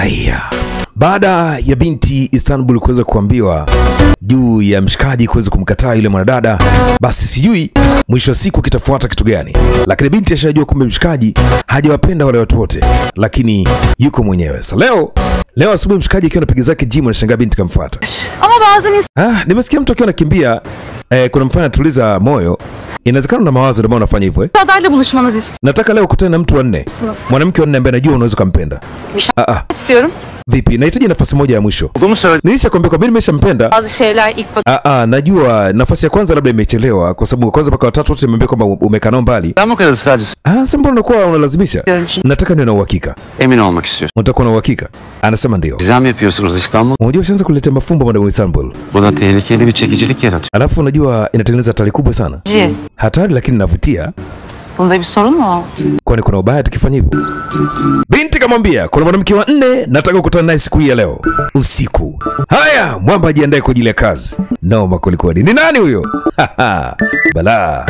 Haya, baada ya binti Istanbul kuweza kuambiwa juu ya mshikaji kuweza kumkataa yule mwanadada, basi sijui mwisho wa siku kitafuata kitu gani. Lakini binti ashajua kumbe mshikaji hajawapenda wale watu wote, lakini yuko mwenyewe. Sasa leo asubuhi mshikaji akiwa anapiga zake gym, anashangaa binti kamfuata. Nimesikia mtu akiwa anakimbia kuna mfano atuliza moyo. Inawezekana na mawazo ndio unafanya hivyo Adayla buluşmanızı istiyorum. Nataka leo kukutana na mtu wa 4. Mwanamke wa 4 ambaye najua unaweza kumpenda. İstiyorum. Vipi? Nahitaji nafasi moja ya mwisho. Nilishakwambia kwa mimi nimeshampenda. Bazı şeyler ilk najua nafasi ya kwanza labda imechelewa kwa sababu kwanza mpaka watatu wote nimeambia kwamba umekaa nao mbali. Sasa mbona unakuwa unalazimisha? Nataka niwe na uhakika. Emin olmak istiyorsun. Unataka na uhakika? Anasema ndio. Gizem yapıyorsunuz İstanbul. Unajua ushaanza kuletea mafumbo madam Istanbul. Bu da tehlikeli bir çekicilik yaratıyor. Alafu unajua inatengeneza hatari kubwa sana. Hatari lakini inavutia. Bunda bir sorun mu? Kwani kuna ubaya tukifanya hivyo? Binti kamwambia kuna mwanamke wa 4 nataka kukutana naye siku hii ya leo usiku. Haya, mwamba ajiandae kwa ajili ya kazi. Noma kuliko ni nani huyo? Bala.